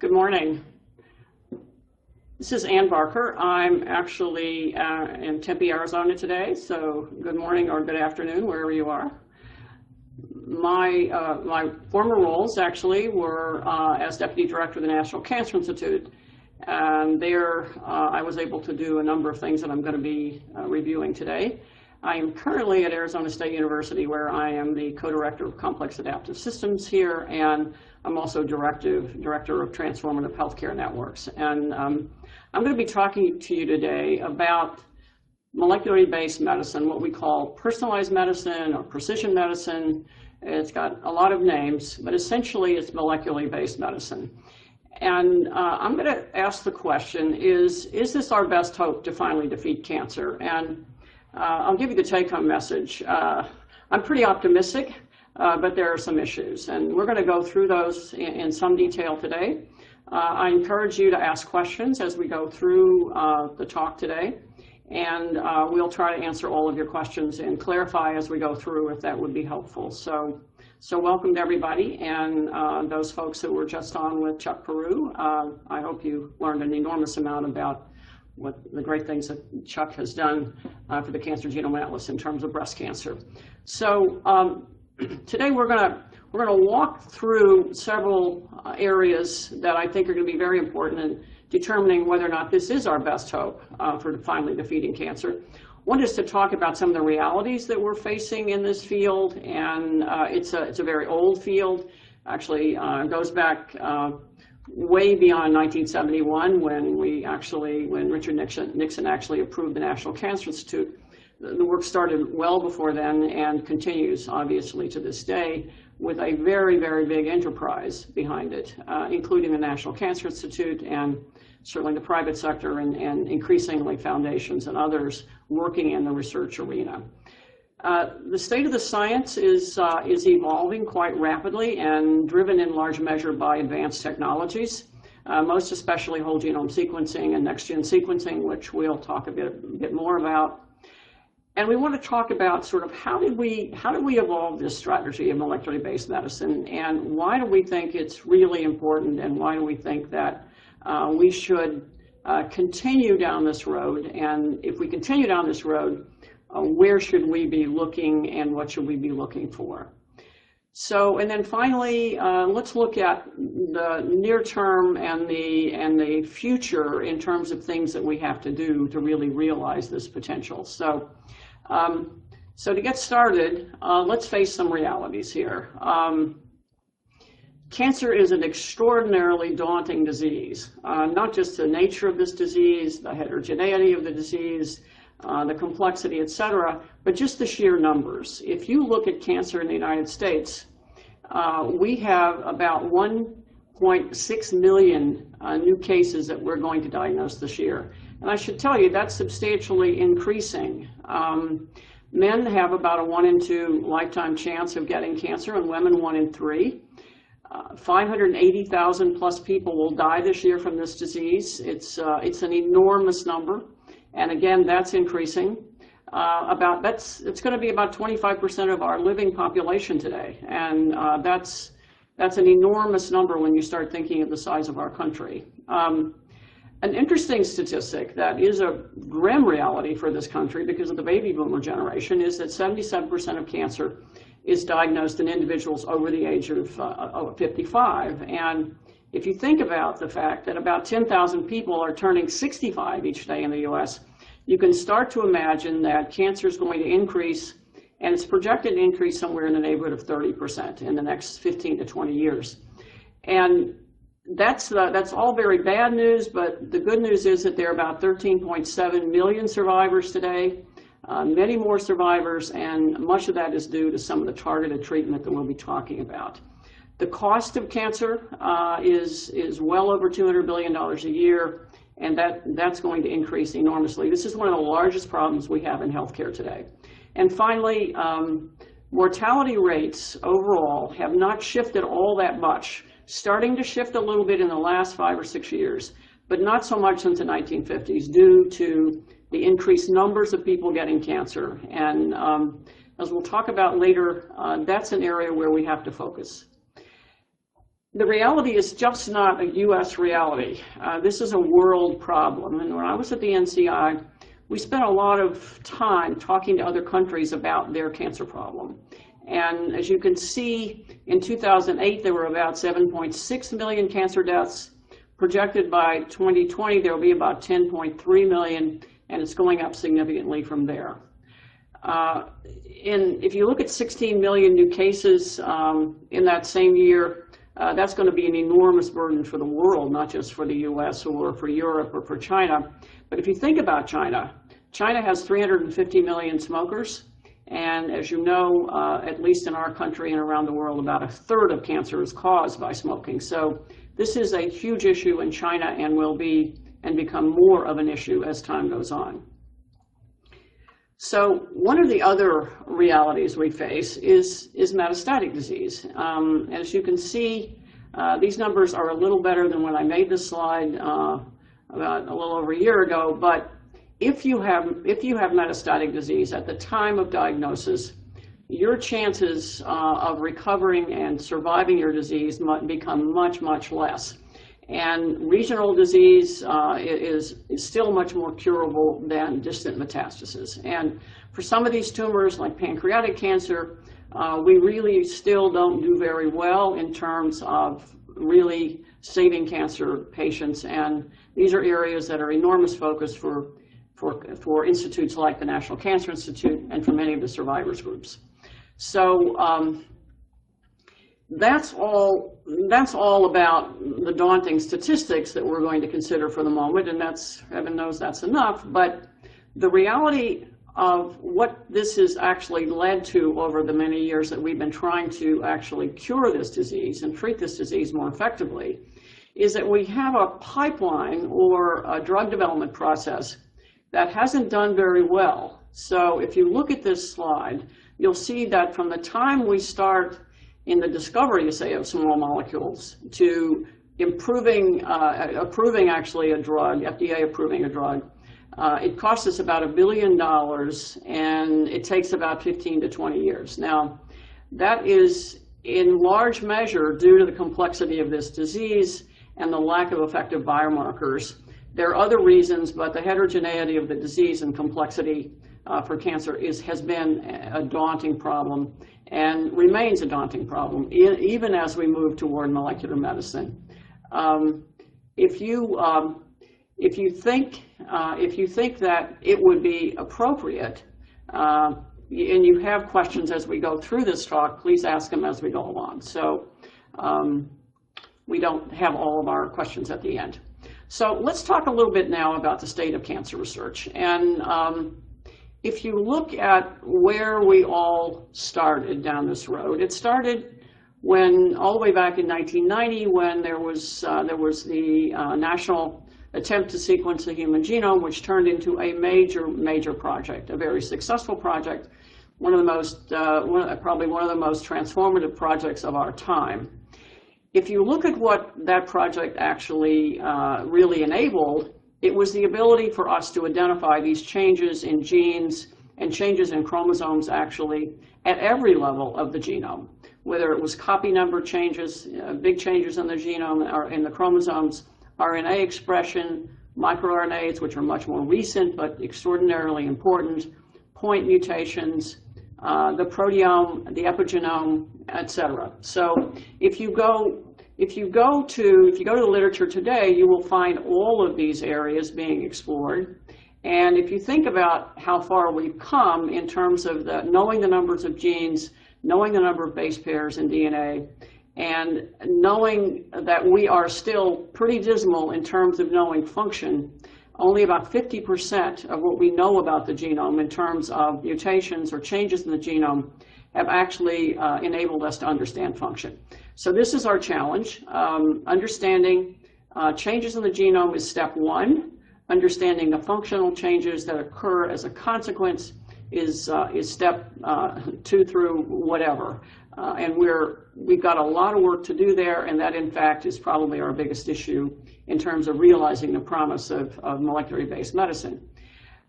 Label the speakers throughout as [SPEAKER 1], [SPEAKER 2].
[SPEAKER 1] Good morning. This is Ann Barker. I'm actually in Tempe, Arizona today, so good morning or good afternoon, wherever you are. My former roles actually were as Deputy Director of the National Cancer Institute. And there I was able to do a number of things that I'm going to be reviewing today. I am currently at Arizona State University, where I am the co-director of complex adaptive systems here, and I'm also director of transformative healthcare networks. And I'm going to be talking to you today about molecularly based medicine, what we call personalized medicine or precision medicine. It's got a lot of names, but essentially it's molecularly based medicine. And I'm going to ask the question, is this our best hope to finally defeat cancer? And I'll give you the take-home message. I'm pretty optimistic, but there are some issues, and we're going to go through those in some detail today. I encourage you to ask questions as we go through the talk today, and we'll try to answer all of your questions and clarify as we go through if that would be helpful. So welcome to everybody, and those folks that were just on with Chuck Peru. I hope you learned an enormous amount about what the great things that Chuck has done for the Cancer Genome Atlas in terms of breast cancer. So today we're going to walk through several areas that I think are going to be very important in determining whether or not this is our best hope for finally defeating cancer. One is to talk about some of the realities that we're facing in this field, and it's a very old field. Actually, it goes back way beyond 1971 when Richard Nixon actually approved the National Cancer Institute. The work started well before then and continues, obviously, to this day with a very, very big enterprise behind it, including the National Cancer Institute and certainly the private sector and increasingly foundations and others working in the research arena. The state of the science is evolving quite rapidly and driven in large measure by advanced technologies, most especially whole genome sequencing and next-gen sequencing, which we'll talk a bit more about. And we want to talk about sort of how did we evolve this strategy of molecularly based medicine, and why do we think it's really important, and why do we think that we should continue down this road, and if we continue down this road, where should we be looking and what should we be looking for? So, and then finally, let's look at the near term and the future in terms of things that we have to do to really realize this potential. So, so to get started, let's face some realities here. Cancer is an extraordinarily daunting disease, not just the nature of this disease, the heterogeneity of the disease, the complexity, et cetera, but just the sheer numbers. If you look at cancer in the United States, we have about 1.6 million new cases that we're going to diagnose this year. And I should tell you, that's substantially increasing. Men have about a 1 in 2 lifetime chance of getting cancer, and women 1 in 3. 580,000 plus people will die this year from this disease. It's an enormous number. And again, that's increasing. It's going to be about 25% of our living population today, and that's an enormous number when you start thinking of the size of our country. An interesting statistic that is a grim reality for this country because of the baby boomer generation is that 77% of cancer is diagnosed in individuals over the age of 55, and if you think about the fact that about 10,000 people are turning 65 each day in the US, you can start to imagine that cancer is going to increase, and it's projected to increase somewhere in the neighborhood of 30% in the next 15 to 20 years. And that's all very bad news, but the good news is that there are about 13.7 million survivors today, many more survivors, and much of that is due to some of the targeted treatment that we'll be talking about. The cost of cancer is well over $200 billion a year, and that's going to increase enormously. This is one of the largest problems we have in healthcare today. And finally, mortality rates overall have not shifted all that much, starting to shift a little bit in the last 5 or 6 years, but not so much since the 1950s due to the increased numbers of people getting cancer. And as we'll talk about later, that's an area where we have to focus. the reality is just not a U.S. reality. This is a world problem. And when I was at the NCI, we spent a lot of time talking to other countries about their cancer problem. And as you can see, in 2008, there were about 7.6 million cancer deaths. Projected by 2020, there will be about 10.3 million, and it's going up significantly from there. If you look at 16 million new cases in that same year, that's going to be an enormous burden for the world, not just for the US or for Europe or for China. But if you think about China, China has 350 million smokers. And as you know, at least in our country and around the world, about a third of cancer is caused by smoking. So this is a huge issue in China and will be and become more of an issue as time goes on. So one of the other realities we face is metastatic disease. As you can see, these numbers are a little better than when I made this slide about a little over a year ago. But if you have metastatic disease at the time of diagnosis, your chances of recovering and surviving your disease might become much, much less. And regional disease is still much more curable than distant metastasis. And for some of these tumors, like pancreatic cancer, we really still don't do very well in terms of really saving cancer patients. And these are areas that are enormous focus for institutes like the National Cancer Institute and for many of the survivors groups. So that's all about the daunting statistics that we're going to consider for the moment, and that's, heaven knows that's enough. But the reality of what this has actually led to over the many years that we've been trying to actually cure this disease and treat this disease more effectively is that we have a pipeline or a drug development process that hasn't done very well. So if you look at this slide, you'll see that from the time we start in the discovery, say, of small molecules to approving actually a drug, FDA approving a drug, it costs us about $1 billion, and it takes about 15 to 20 years. Now, that is in large measure due to the complexity of this disease and the lack of effective biomarkers. There are other reasons, but the heterogeneity of the disease and complexity for cancer has been a daunting problem and remains a daunting problem, even as we move toward molecular medicine. If you think that it would be appropriate, and you have questions as we go through this talk, please ask them as we go along. So we don't have all of our questions at the end. So let's talk a little bit now about the state of cancer research. And if you look at where we all started down this road, it started when, all the way back in 1990, when there was the national attempt to sequence the human genome, which turned into a major project, a very successful project, one of the most, probably one of the most transformative projects of our time. If you look at what that project actually really enabled, it was the ability for us to identify these changes in genes and changes in chromosomes actually at every level of the genome, whether it was copy number changes, big changes in the genome or in the chromosomes, RNA expression, microRNAs, which are much more recent but extraordinarily important, point mutations, the proteome, the epigenome, etc. So if you go to the literature today, you will find all of these areas being explored. And if you think about how far we've come in terms of knowing the numbers of genes, knowing the number of base pairs in DNA, and knowing that we are still pretty dismal in terms of knowing function, only about 50% of what we know about the genome in terms of mutations or changes in the genome have actually enabled us to understand function. So this is our challenge. Understanding changes in the genome is step one. Understanding the functional changes that occur as a consequence is step 2 through whatever. And we've got a lot of work to do there, and that in fact is probably our biggest issue in terms of realizing the promise of molecularly based medicine.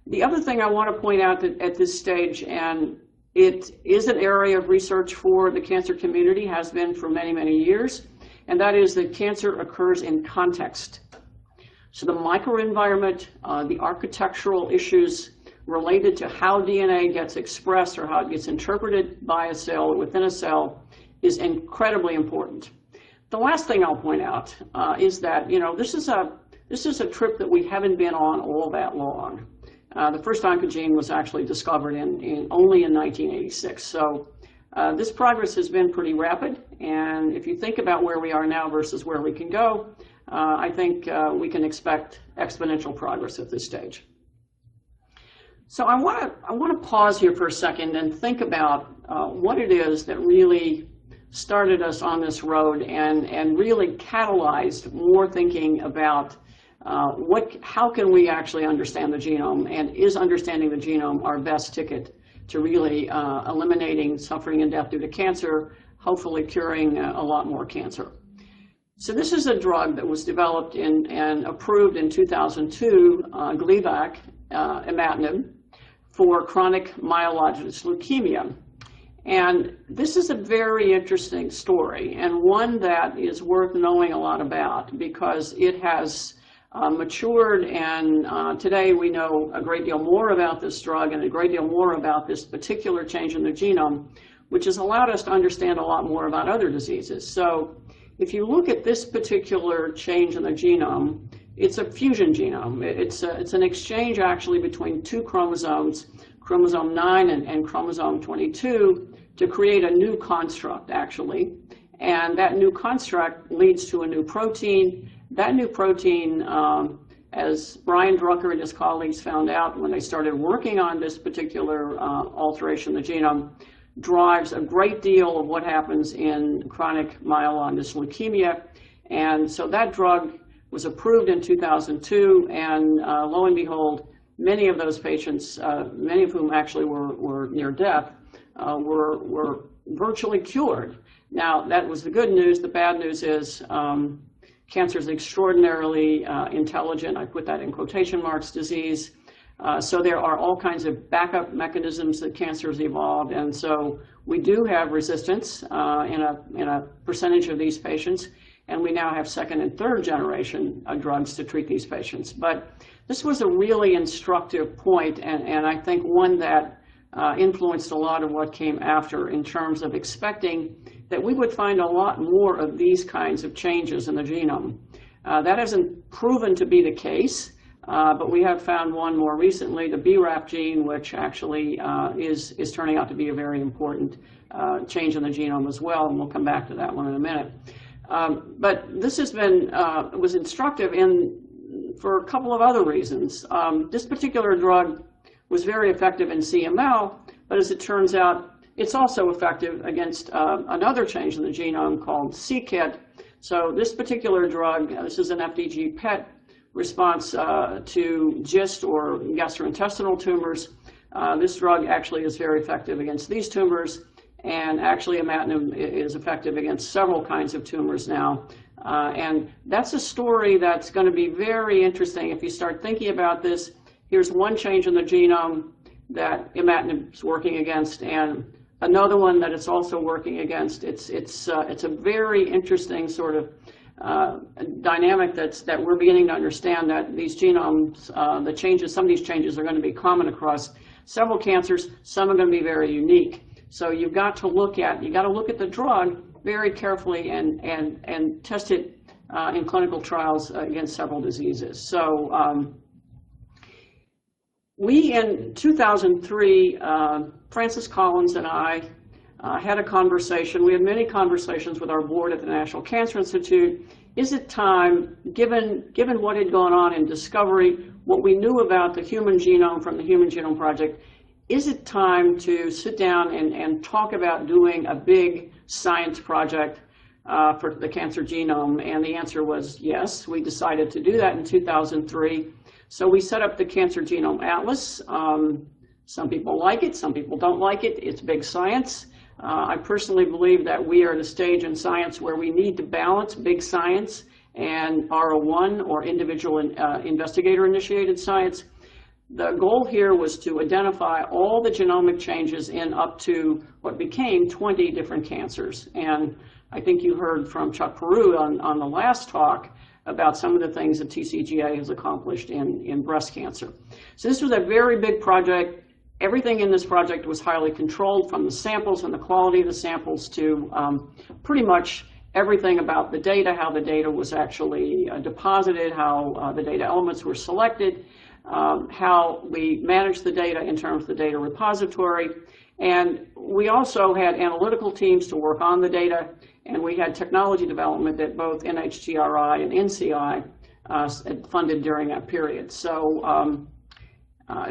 [SPEAKER 1] The other thing I want to point out at this stage, and it is an area of research for the cancer community, has been for many, many years, and that is that cancer occurs in context. So the microenvironment, the architectural issues related to how DNA gets expressed or how it gets interpreted by a cell or within a cell is incredibly important. The last thing I'll point out is that, this is a trip that we haven't been on all that long. The first oncogene was actually discovered only in 1986. So this progress has been pretty rapid. And if you think about where we are now versus where we can go, I think we can expect exponential progress at this stage. So I want to pause here for a second and think about what it is that really started us on this road and really catalyzed more thinking about how can we actually understand the genome, and is understanding the genome our best ticket to really eliminating suffering and death due to cancer, hopefully curing a lot more cancer. So this is a drug that was developed and approved in 2002, Gleevec, imatinib, for chronic myelogenous leukemia. And this is a very interesting story, and one that is worth knowing a lot about, because it has matured, and today we know a great deal more about this drug and a great deal more about this particular change in the genome, which has allowed us to understand a lot more about other diseases. So if you look at this particular change in the genome, it's a fusion genome. It's an exchange actually between two chromosomes, chromosome 9 and chromosome 22, to create a new construct, actually. And that new construct leads to a new protein. That new protein, as Brian Drucker and his colleagues found out when they started working on this particular alteration of the genome, drives a great deal of what happens in chronic myelogenous leukemia. And so that drug was approved in 2002, and lo and behold, many of those patients, many of whom actually were near death, were virtually cured. Now, that was the good news. The bad news is cancer is extraordinarily intelligent, I put that in quotation marks, disease. So there are all kinds of backup mechanisms that cancer has evolved, and so we do have resistance in a percentage of these patients, and we now have second and third generation drugs to treat these patients. But this was a really instructive point, and I think one that influenced a lot of what came after, in terms of expecting that we would find a lot more of these kinds of changes in the genome. That hasn't proven to be the case, but we have found one more recently, the BRAF gene, which actually is turning out to be a very important change in the genome as well, and we'll come back to that one in a minute. But this has been was instructive for a couple of other reasons. This particular drug was very effective in CML, but as it turns out, it's also effective against another change in the genome called c-KIT. So this particular drug, this is an FDG PET response to GIST, or gastrointestinal tumors. This drug actually is very effective against these tumors, and actually imatinib is effective against several kinds of tumors now. And that's a story that's going to be very interesting if you start thinking about this. Here's one change in the genome that imatinib is working against, and another one that it's also working against. It's a very interesting sort of dynamic that we're beginning to understand, that these genomes, some of these changes are going to be common across several cancers. Some are going to be very unique. So you've got to look at the drug very carefully and test it in clinical trials against several diseases. So we, in 2003, Francis Collins and I had a conversation. We had many conversations with our board at the National Cancer Institute. Is it time, given what had gone on in discovery, what we knew about the human genome from the Human Genome Project, is it time to sit down and talk about doing a big science project for the cancer genome? And the answer was yes. We decided to do that in 2003. So we set up the Cancer Genome Atlas. Some people like it, some people don't like it. It's big science. I personally believe that we are at a stage in science where we need to balance big science and R01, or individual investigator-initiated science. the goal here was to identify all the genomic changes in up to what became 20 different cancers. And I think you heard from Chuck Peru on the last talk about some of the things that TCGA has accomplished in breast cancer. So this was a very big project. Everything in this project was highly controlled, from the samples and the quality of the samples to pretty much everything about the data, how the data was actually deposited, how the data elements were selected, how we managed the data in terms of the data repository. And we also had analytical teams to work on the data, and we had technology development that both NHGRI and NCI funded during that period. So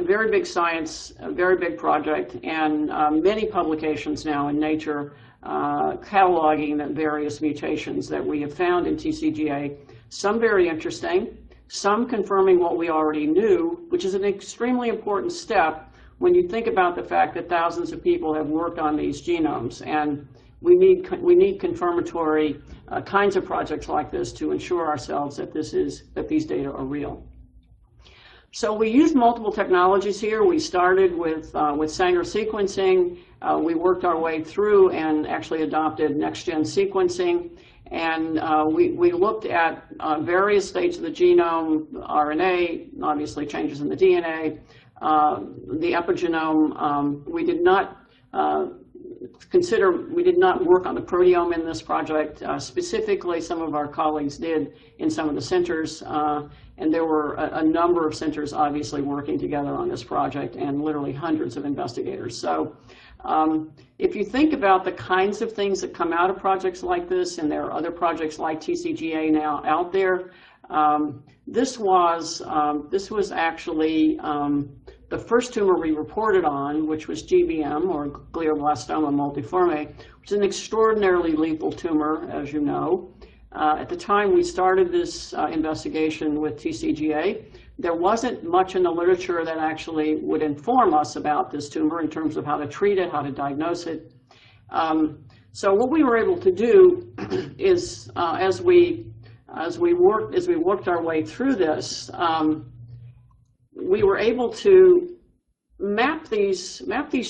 [SPEAKER 1] very big science, a very big project, and many publications now in Nature cataloging the various mutations that we have found in TCGA, some very interesting, some confirming what we already knew, which is an extremely important step when you think about the fact that thousands of people have worked on these genomes. And we need confirmatory kinds of projects like this to ensure ourselves that these data are real. So we used multiple technologies here. We started with Sanger sequencing. We worked our way through and actually adopted next-gen sequencing. And we looked at various states of the genome, RNA, obviously changes in the DNA, the epigenome. We did not work on the proteome in this project. Specifically, some of our colleagues did in some of the centers. And there were a number of centers obviously working together on this project, and literally hundreds of investigators. So if you think about the kinds of things that come out of projects like this, and there are other projects like TCGA now out there, this was actually the first tumor we reported on, which was GBM, or glioblastoma multiforme, which is an extraordinarily lethal tumor, as you know. At the time we started this investigation with TCGA, there wasn't much in the literature that actually would inform us about this tumor in terms of how to treat it, how to diagnose it. So what we were able to do is, as we worked our way through this, we were able to map these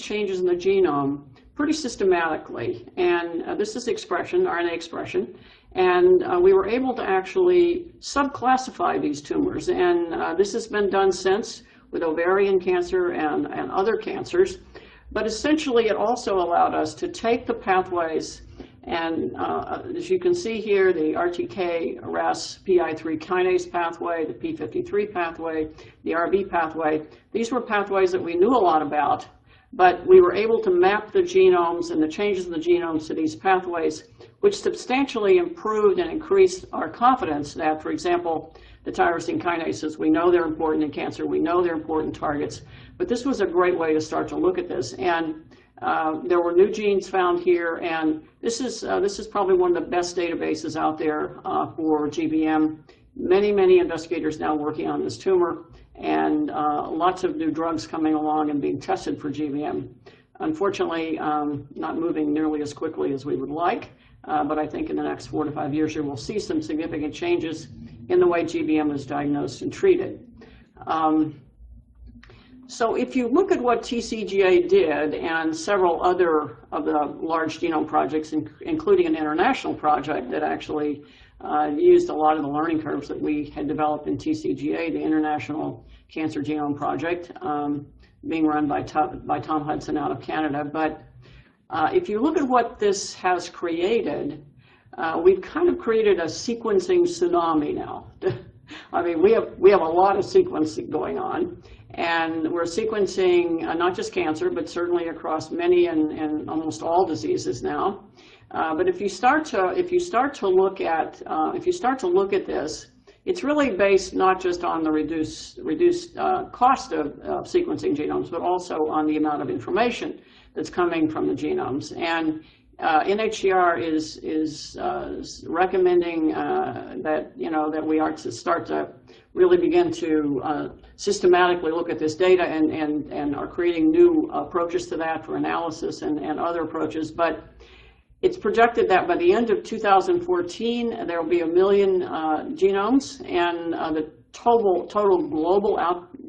[SPEAKER 1] changes in the genome pretty systematically. And this is expression, RNA expression. And we were able to actually subclassify these tumors. And this has been done since with ovarian cancer and other cancers. But essentially, it also allowed us to take the pathways, and as you can see here, the RTK, RAS, PI3 kinase pathway, the P53 pathway, the RB pathway. These were pathways that we knew a lot about, but we were able to map the genomes and the changes in the genomes to these pathways, which substantially improved and increased our confidence that, for example, the tyrosine kinases, we know they're important in cancer, we know they're important targets, but this was a great way to start to look at this. And there were new genes found here, and this is probably one of the best databases out there for GBM. Many investigators now working on this tumor, and lots of new drugs coming along and being tested for GBM. Unfortunately, not moving nearly as quickly as we would like, but I think in the next 4 to 5 years here we'll see some significant changes in the way GBM is diagnosed and treated. So if you look at what TCGA did and several other of the large genome projects, including an international project that actually used a lot of the learning curves that we had developed in TCGA, the International Cancer Genome Project, being run by Tom Hudson out of Canada. But if you look at what this has created, we've kind of created a sequencing tsunami now. I mean, we have a lot of sequencing going on, and we're sequencing not just cancer, but certainly across many and almost all diseases now. But if you start to look at this, it's really based not just on the reduced cost of sequencing genomes, but also on the amount of information that's coming from the genomes. And NHGR is recommending that we are to start to really begin to systematically look at this data and are creating new approaches to that for analysis and other approaches. But it's projected that by the end of 2014, there will be 1 million genomes, and the total global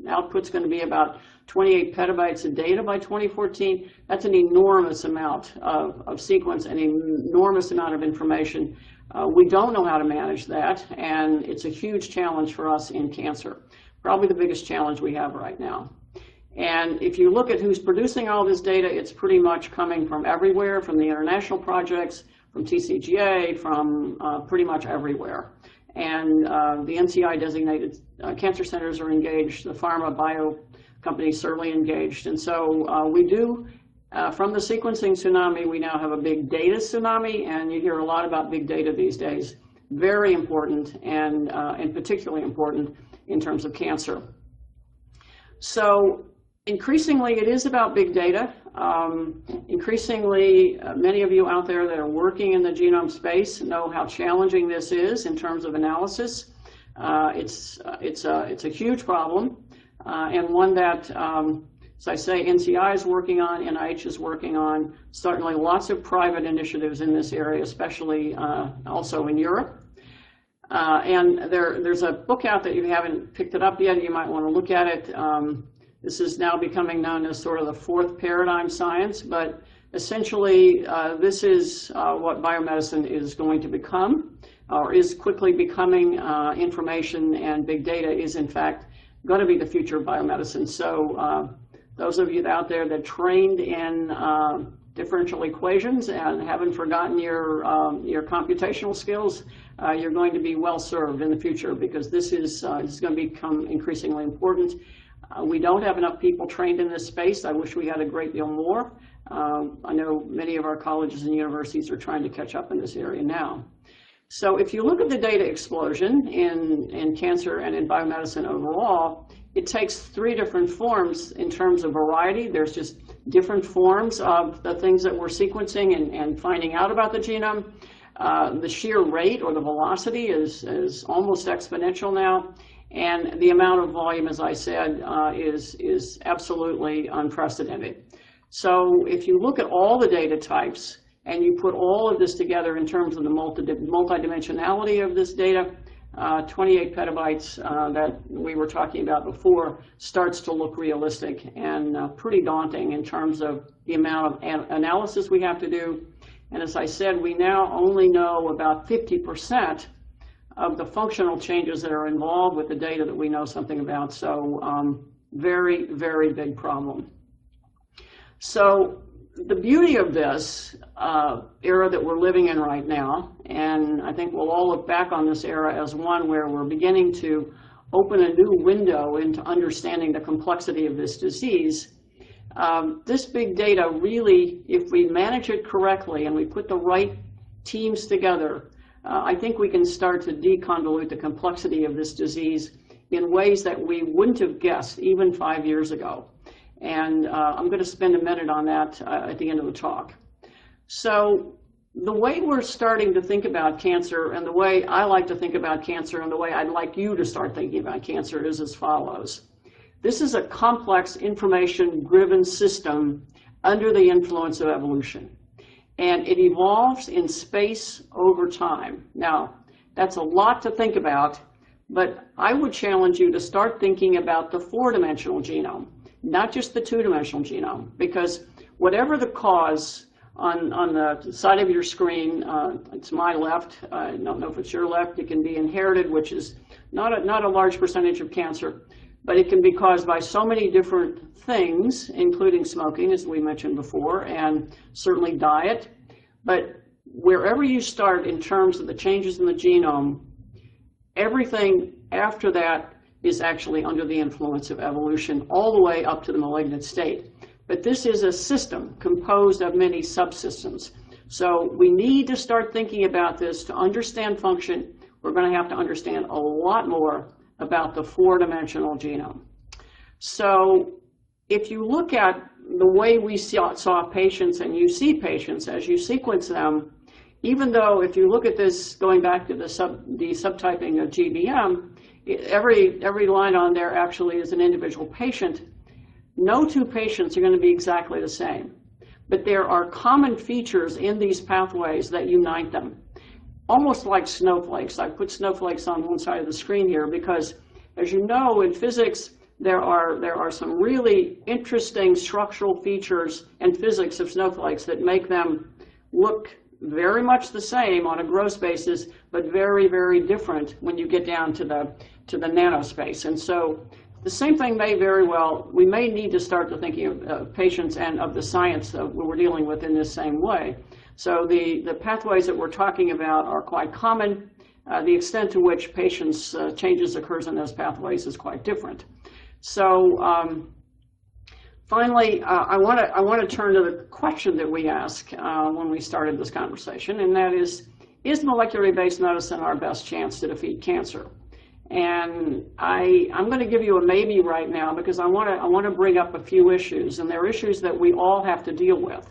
[SPEAKER 1] output's going to be about 28 petabytes of data by 2014. That's an enormous amount of sequence, an enormous amount of information. We don't know how to manage that, and it's a huge challenge for us in cancer. Probably the biggest challenge we have right now. And if you look at who's producing all this data, it's pretty much coming from everywhere, from the international projects, from TCGA, from pretty much everywhere. And the NCI designated cancer centers are engaged, the pharma bio companies certainly engaged. And so we do, from the sequencing tsunami, we now have a big data tsunami, and you hear a lot about big data these days. Very important, and particularly important in terms of cancer. So increasingly, it is about big data. Increasingly, many of you out there that are working in the genome space know how challenging this is in terms of analysis. It's a huge problem, and one that, as I say, NCI is working on, NIH is working on, certainly lots of private initiatives in this area, especially also in Europe. And there's a book out that you haven't picked it up yet. You might want to look at it. This is now becoming known as sort of the fourth paradigm science, but essentially this is what biomedicine is going to become, or is quickly becoming. Information and big data is in fact going to be the future of biomedicine. So those of you out there that trained in differential equations and haven't forgotten your computational skills, you're going to be well served in the future, because this is going to become increasingly important. We don't have enough people trained in this space. I wish we had a great deal more. I know many of our colleges and universities are trying to catch up in this area now. So if you look at the data explosion in cancer and in biomedicine overall, it takes three different forms in terms of variety. There's just different forms of the things that we're sequencing and finding out about the genome. The sheer rate or the velocity is almost exponential now. And the amount of volume, as I said, is absolutely unprecedented. So if you look at all the data types and you put all of this together in terms of the multidimensionality of this data, 28 petabytes that we were talking about before starts to look realistic and pretty daunting in terms of the amount of analysis we have to do. And as I said, we now only know about 50% of the functional changes that are involved with the data that we know something about. So very, very big problem. So the beauty of this era that we're living in right now, and I think we'll all look back on this era as one where we're beginning to open a new window into understanding the complexity of this disease. This big data really, if we manage it correctly and we put the right teams together, I think we can start to deconvolute the complexity of this disease in ways that we wouldn't have guessed even 5 years ago. And I'm going to spend a minute on that at the end of the talk. So the way we're starting to think about cancer, and the way I like to think about cancer, and the way I'd like you to start thinking about cancer is as follows. This is a complex information-driven system under the influence of evolution. And it evolves in space over time. Now, that's a lot to think about, but I would challenge you to start thinking about the four-dimensional genome, not just the two-dimensional genome, because whatever the cause on the side of your screen, it's my left, I don't know if it's your left, it can be inherited, which is not a large percentage of cancer, but it can be caused by so many different things, including smoking, as we mentioned before, and certainly diet. But wherever you start in terms of the changes in the genome, everything after that is actually under the influence of evolution, all the way up to the malignant state. But this is a system composed of many subsystems. So we need to start thinking about this to understand function. We're going to have to understand a lot more about the four-dimensional genome. So if you look at the way we saw patients, and you see patients as you sequence them, even though if you look at this going back to the subtyping of GBM, every line on there actually is an individual patient. No two patients are going to be exactly the same, but there are common features in these pathways that unite them. Almost like snowflakes. I put snowflakes on one side of the screen here because, as you know, in physics, there are some really interesting structural features and physics of snowflakes that make them look very much the same on a gross basis, but very, very different when you get down to the nanospace. And so the same thing we may need to start to thinking of patients and of the science that we're dealing with in this same way. So the pathways that we're talking about are quite common. The extent to which patients' changes occurs in those pathways is quite different. So finally, I want to turn to the question that we asked when we started this conversation, and that is molecularly based medicine our best chance to defeat cancer? And I'm going to give you a maybe right now because I want to bring up a few issues, and they're issues that we all have to deal with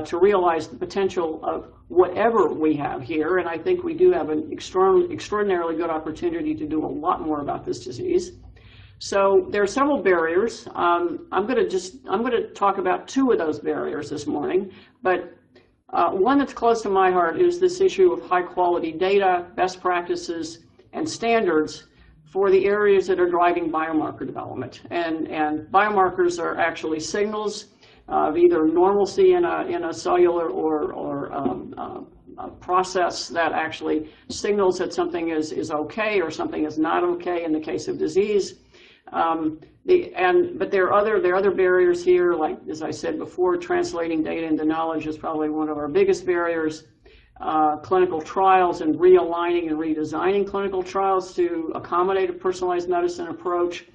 [SPEAKER 1] to realize the potential of whatever we have here. And I think we do have an extraordinarily good opportunity to do a lot more about this disease. So there are several barriers. I'm going to talk about two of those barriers this morning, but one that's close to my heart is this issue of high quality data, best practices, and standards for the areas that are driving biomarker development. And biomarkers are actually signals of either normalcy in a cellular or a process that actually signals that something is okay or something is not okay in the case of disease. But there are other barriers here, like as I said before, translating data into knowledge is probably one of our biggest barriers. Clinical trials and realigning and redesigning clinical trials to accommodate a personalized medicine approach.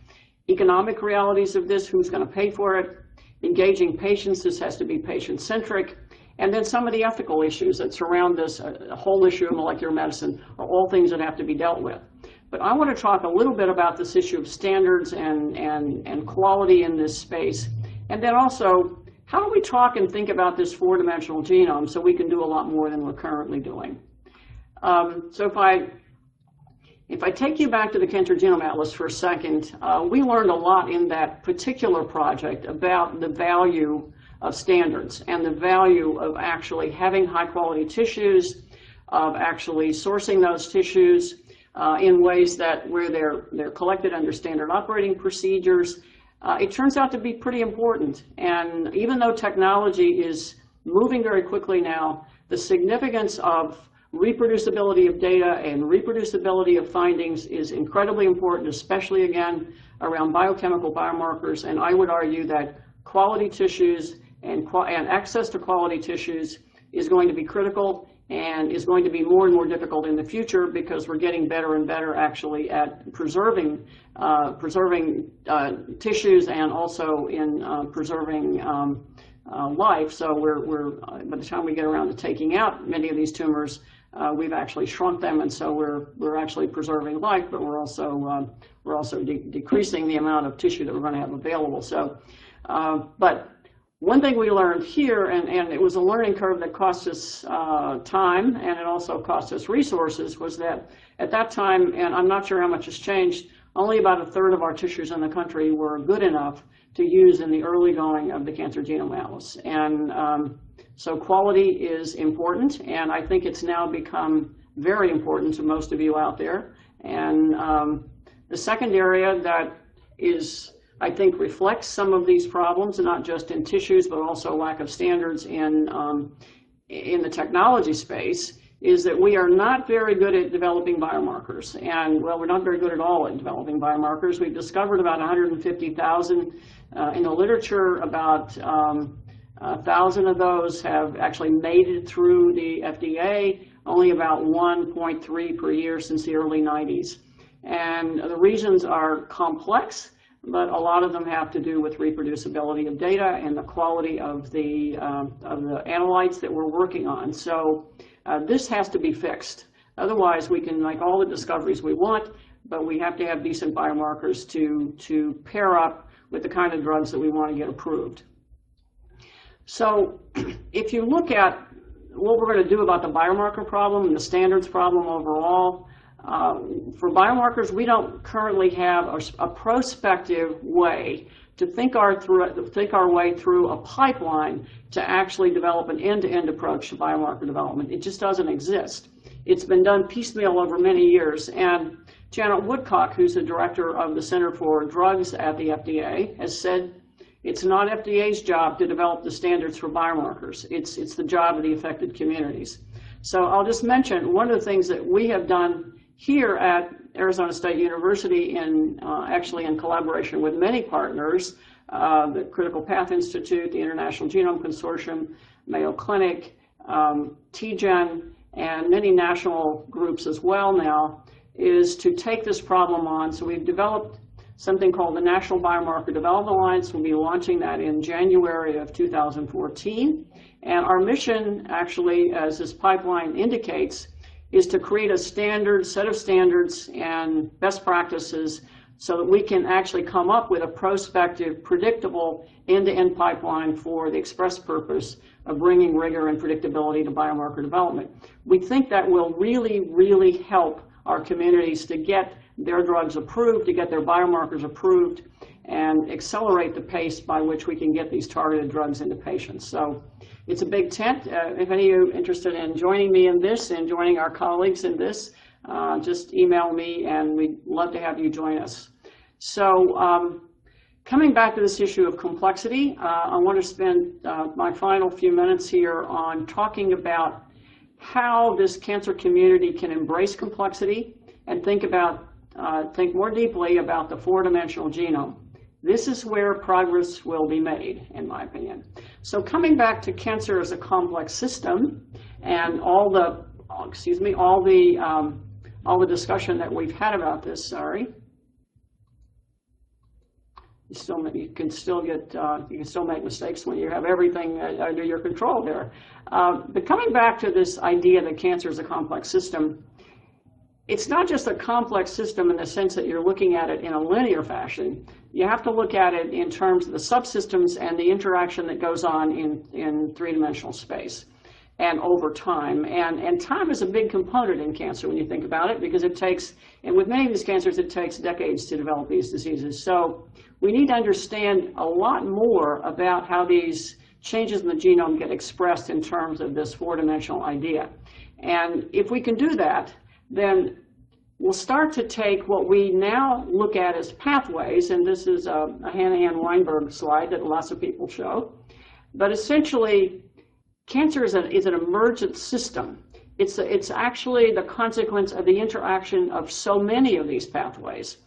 [SPEAKER 1] Economic realities of this, who's going to pay for it. Engaging patients, this has to be patient-centric. And then some of the ethical issues that surround this whole issue of molecular medicine are all things that have to be dealt with. But I want to talk a little bit about this issue of standards and quality in this space. And then also, how do we talk and think about this four-dimensional genome so we can do a lot more than we're currently doing? So if I take you back to the Cancer Genome Atlas for a second, we learned a lot in that particular project about the value of standards and the value of actually having high-quality tissues, of actually sourcing those tissues in ways that where they're collected under standard operating procedures. It turns out to be pretty important. And even though technology is moving very quickly now, the significance of reproducibility of data and reproducibility of findings is incredibly important, especially, again, around biochemical biomarkers. And I would argue that quality tissues and access to quality tissues is going to be critical and is going to be more and more difficult in the future because we're getting better and better actually at preserving tissues and also in preserving life. So we're by the time we get around to taking out many of these tumors, we've actually shrunk them, and so we're actually preserving life, but we're also decreasing the amount of tissue that we're going to have available. So, but one thing we learned here, and it was a learning curve that cost us time, and it also cost us resources, was that at that time, and I'm not sure how much has changed, only about a third of our tissues in the country were good enough to use in the early going of the Cancer Genome Atlas. And so quality is important, and I think it's now become very important to most of you out there. And the second area that is, I think, reflects some of these problems, not just in tissues, but also lack of standards in the technology space, is that we are not very good at developing biomarkers. And, well, we're not very good at all at developing biomarkers. We've discovered about 150,000 in the literature. About 1,000 of those have actually made it through the FDA, only about 1.3 per year since the early 90s. And the reasons are complex, but a lot of them have to do with reproducibility of data and the quality of the analytes that we're working on. So this has to be fixed. Otherwise, we can make all the discoveries we want, but we have to have decent biomarkers to pair up with the kind of drugs that we want to get approved. So if you look at what we're going to do about the biomarker problem and the standards problem overall, for biomarkers, we don't currently have a prospective way to think our way through a pipeline to actually develop an end-to-end approach to biomarker development. It just doesn't exist. It's been done piecemeal over many years. And Janet Woodcock, who's the director of the Center for Drugs at the FDA, has said it's not FDA's job to develop the standards for biomarkers. It's the job of the affected communities. So I'll just mention one of the things that we have done here at Arizona State University, actually in collaboration with many partners, the Critical Path Institute, the International Genome Consortium, Mayo Clinic, TGen, and many national groups as well now, is to take this problem on. So we've developed something called the National Biomarker Development Alliance. We'll be launching that in January of 2014. And our mission, actually, as this pipeline indicates, is to create a set of standards and best practices so that we can actually come up with a prospective, predictable, end-to-end pipeline for the express purpose of bringing rigor and predictability to biomarker development. We think that will really, really help our communities to get their drugs approved, to get their biomarkers approved, and accelerate the pace by which we can get these targeted drugs into patients. So it's a big tent. If any of you are interested in joining me in this and joining our colleagues in this, just email me, and we'd love to have you join us. So coming back to this issue of complexity, I want to spend my final few minutes here on talking about how this cancer community can embrace complexity and think more deeply about the four-dimensional genome. This is where progress will be made, in my opinion. So coming back to cancer as a complex system and all the discussion that we've had about this, sorry. You can still make mistakes when you have everything under your control there. But coming back to this idea that cancer is a complex system, it's not just a complex system in the sense that you're looking at it in a linear fashion. You have to look at it in terms of the subsystems and the interaction that goes on in three-dimensional space and over time. And time is a big component in cancer when you think about it, because and with many of these cancers, it takes decades to develop these diseases. So we need to understand a lot more about how these changes in the genome get expressed in terms of this four-dimensional idea. And if we can do that, then we'll start to take what we now look at as pathways, and this is a Hanahan-Weinberg slide that lots of people show. But essentially, cancer is an emergent system. It's actually the consequence of the interaction of so many of these pathways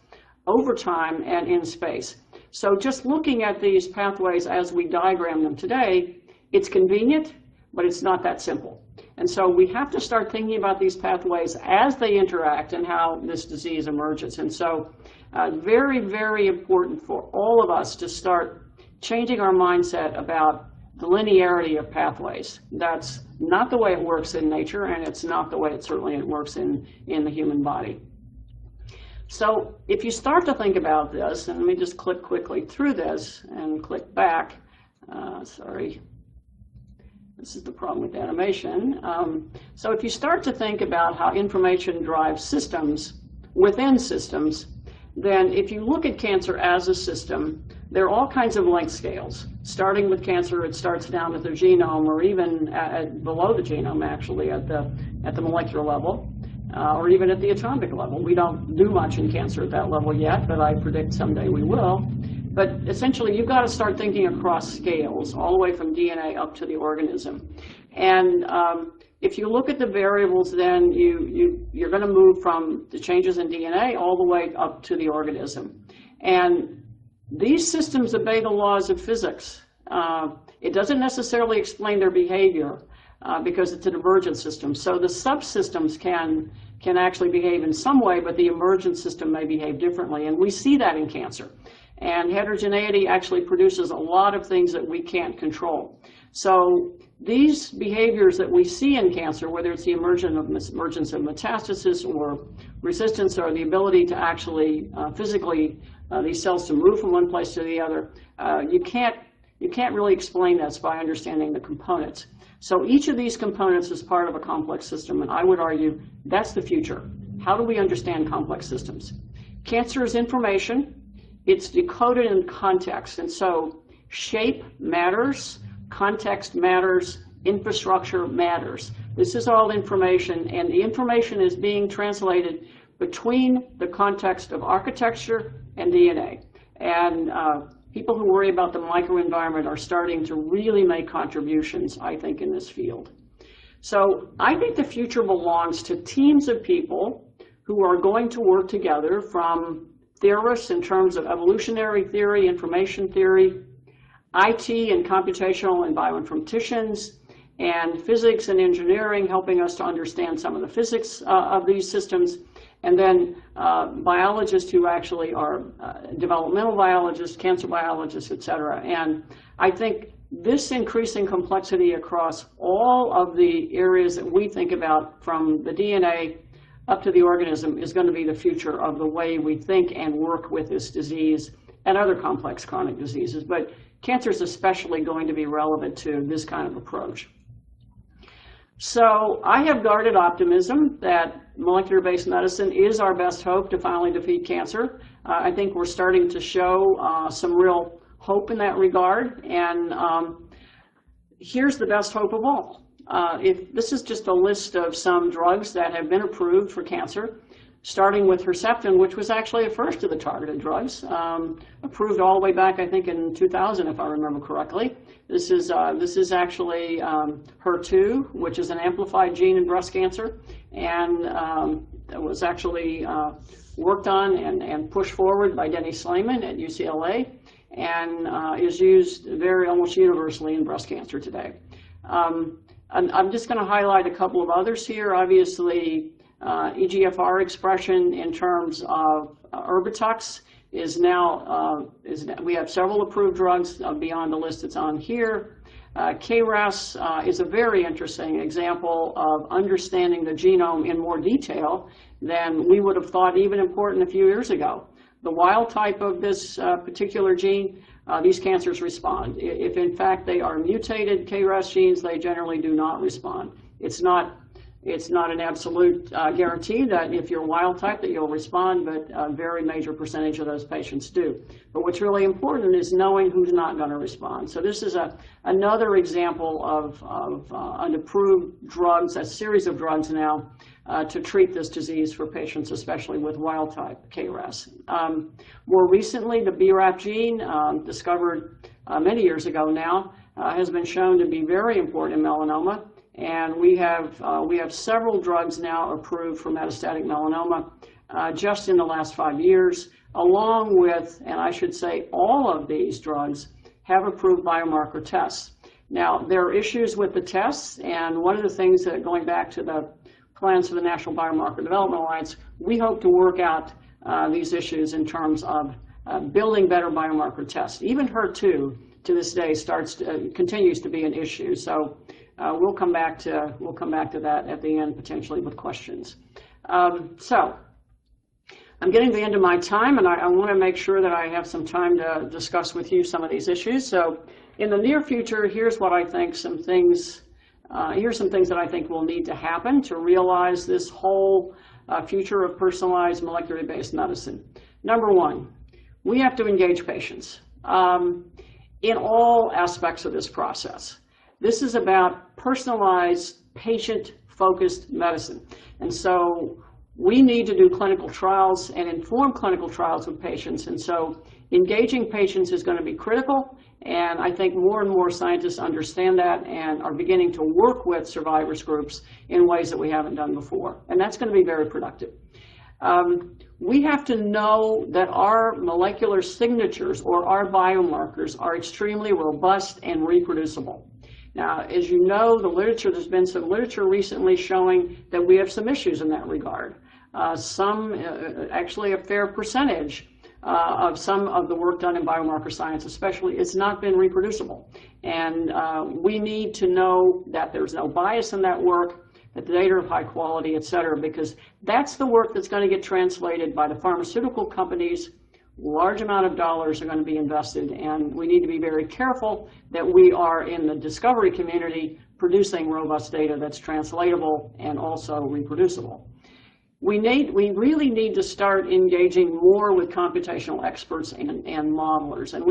[SPEAKER 1] over time and in space. So just looking at these pathways as we diagram them today, it's convenient, but it's not that simple. And so we have to start thinking about these pathways as they interact and how this disease emerges. And so very, very important for all of us to start changing our mindset about the linearity of pathways. That's not the way it works in nature, and it's not the way it works in the human body. So if you start to think about this, and let me just click quickly through this and click back. Sorry. This is the problem with animation. So if you start to think about how information drives systems within systems, then if you look at cancer as a system, there are all kinds of length scales. Starting with cancer, it starts down at the genome, or even below the genome, actually, at the molecular level, or even at the atomic level. We don't do much in cancer at that level yet, but I predict someday we will. But essentially, you've got to start thinking across scales, all the way from DNA up to the organism. And if you look at the variables, then you're going to move from the changes in DNA all the way up to the organism. And these systems obey the laws of physics. It doesn't necessarily explain their behavior because it's an emergent system. So the subsystems can actually behave in some way, but the emergent system may behave differently. And we see that in cancer. And heterogeneity actually produces a lot of things that we can't control. So these behaviors that we see in cancer, whether it's the emergence of metastasis or resistance, or the ability to actually physically these cells to move from one place to the other, you can't really explain this by understanding the components. So each of these components is part of a complex system, and I would argue that's the future. How do we understand complex systems? Cancer is information. it's decoded in context. And so shape matters, context matters, infrastructure matters. This is all information, and the information is being translated between the context of architecture and DNA. And people who worry about the microenvironment are starting to really make contributions, I think, in this field. So I think the future belongs to teams of people who are going to work together, from theorists in terms of evolutionary theory, information theory, IT and computational and bioinformaticians, and physics and engineering, helping us to understand some of the physics of these systems, and then biologists who actually are developmental biologists, cancer biologists, et cetera. And I think this increasing complexity across all of the areas that we think about, from the DNA up to the organism, is going to be the future of the way we think and work with this disease and other complex chronic diseases. But cancer is especially going to be relevant to this kind of approach. So I have guarded optimism that molecular-based medicine is our best hope to finally defeat cancer. I think we're starting to show some real hope in that regard. And here's the best hope of all. If this is just a list of some drugs that have been approved for cancer, starting with Herceptin, which was actually the first of the targeted drugs, approved all the way back, I think, in 2000, if I remember correctly. This is actually HER2, which is an amplified gene in breast cancer, and it was actually worked on and pushed forward by Denny Slayman at UCLA, and is used almost universally in breast cancer today. I'm just going to highlight a couple of others here. Obviously, EGFR expression in terms of Erbitux is now, we have several approved drugs beyond the list that's on here. KRAS is a very interesting example of understanding the genome in more detail than we would have thought even important a few years ago. The wild type of this particular gene, these cancers respond. If in fact they are mutated KRAS genes, they generally do not respond. It's not an absolute guarantee that if you're wild type that you'll respond, but a very major percentage of those patients do. But what's really important is knowing who's not going to respond. So this is another example of an approved drugs, a series of drugs now to treat this disease for patients, especially with wild type KRAS. More recently, the BRAF gene, discovered many years ago now, has been shown to be very important in melanoma. And we have several drugs now approved for metastatic melanoma just in the last 5 years, along with, and I should say all of these drugs have approved biomarker tests. Now, there are issues with the tests, and one of the things that, going back to the plans for the National Biomarker Development Alliance, we hope to work out these issues in terms of building better biomarker tests. Even HER2 to this day continues to be an issue. So we'll come back to that at the end, potentially with questions. So I'm getting to the end of my time, and I want to make sure that I have some time to discuss with you some of these issues. So in the near future, here's what I think here's some things that I think will need to happen to realize this whole future of personalized molecular-based medicine. Number one, we have to engage patients in all aspects of this process. This is about personalized, patient-focused medicine. And so we need to do clinical trials and inform clinical trials with patients. And so engaging patients is going to be critical. And I think more and more scientists understand that and are beginning to work with survivors groups in ways that we haven't done before. And that's going to be very productive. We have to know that our molecular signatures or our biomarkers are extremely robust and reproducible. Now, as you know, there's been some literature recently showing that we have some issues in that regard. Actually a fair percentage of some of the work done in biomarker science especially, it's not been reproducible. And we need to know that there's no bias in that work, that the data are of high quality, et cetera, because that's the work that's going to get translated by the pharmaceutical companies. Large amount of dollars are going to be invested, and we need to be very careful that we are in the discovery community producing robust data that's translatable and also reproducible. we really need to start engaging more with computational experts and modelers. And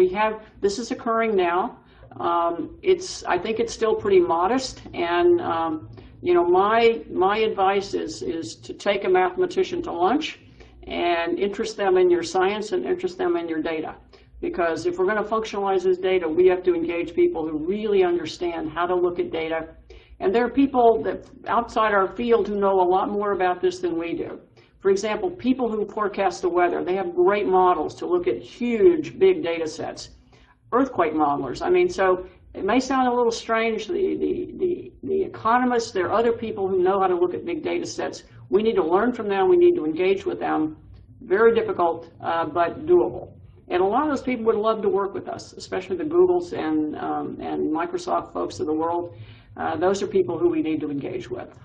[SPEAKER 1] this is occurring now. I think it's still pretty modest. And my advice is to take a mathematician to lunch and interest them in your science and interest them in your data. Because if we're going to functionalize this data, we have to engage people who really understand how to look at data. And there are people that outside our field who know a lot more about this than we do. For example, people who forecast the weather, they have great models to look at huge, big data sets. Earthquake modelers, I mean, so it may sound a little strange, the economists, there are other people who know how to look at big data sets. We need to learn from them, we need to engage with them. Very difficult, but doable. And a lot of those people would love to work with us, especially the Googles and Microsoft folks of the world. Those are people who we need to engage with.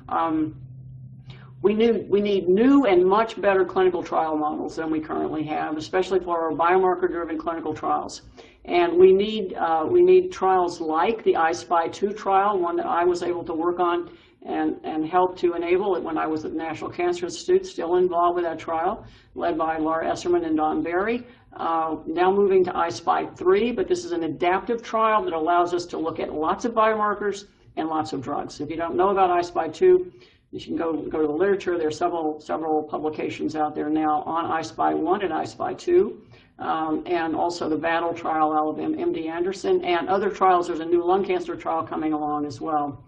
[SPEAKER 1] We need new and much better clinical trial models than we currently have, especially for our biomarker-driven clinical trials. And we need trials like the I-SPY 2 trial, one that I was able to work on and help to enable it when I was at the National Cancer Institute, still involved with that trial, led by Laura Esserman and Don Berry. Now moving to I-SPY 3, but this is an adaptive trial that allows us to look at lots of biomarkers and lots of drugs. If you don't know about I-SPY 2, you can go to the literature. There are several publications out there now on I-SPY 1 and I-SPY 2, and also the BATTLE trial out of MD Anderson, and other trials. There's a new lung cancer trial coming along as well.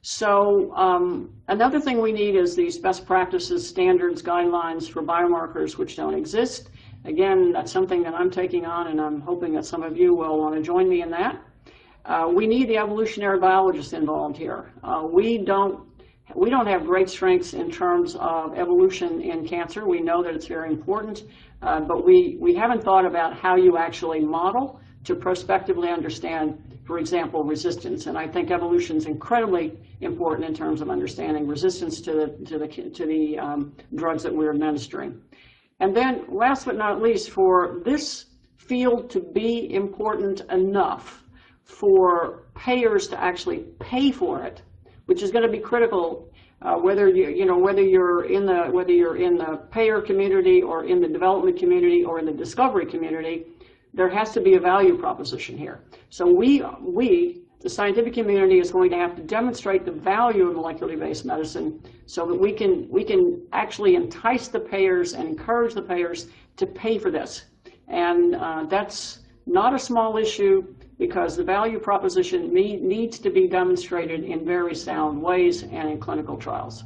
[SPEAKER 1] So another thing we need is these best practices, standards, guidelines for biomarkers which don't exist. Again, that's something that I'm taking on, and I'm hoping that some of you will want to join me in that. We need the evolutionary biologists involved here. We don't have great strengths in terms of evolution in cancer. We know that it's very important, but we haven't thought about how you actually model to prospectively understand, for example, resistance. And I think evolution is incredibly important in terms of understanding resistance to the drugs that we're administering. And then, last but not least, for this field to be important enough for payers to actually pay for it, which is going to be critical, whether you're in the payer community or in the development community or in the discovery community, there has to be a value proposition here. So we, the scientific community, is going to have to demonstrate the value of molecularly based medicine so that we can actually entice the payers and encourage the payers to pay for this. And that's not a small issue, because the value proposition needs to be demonstrated in very sound ways and in clinical trials.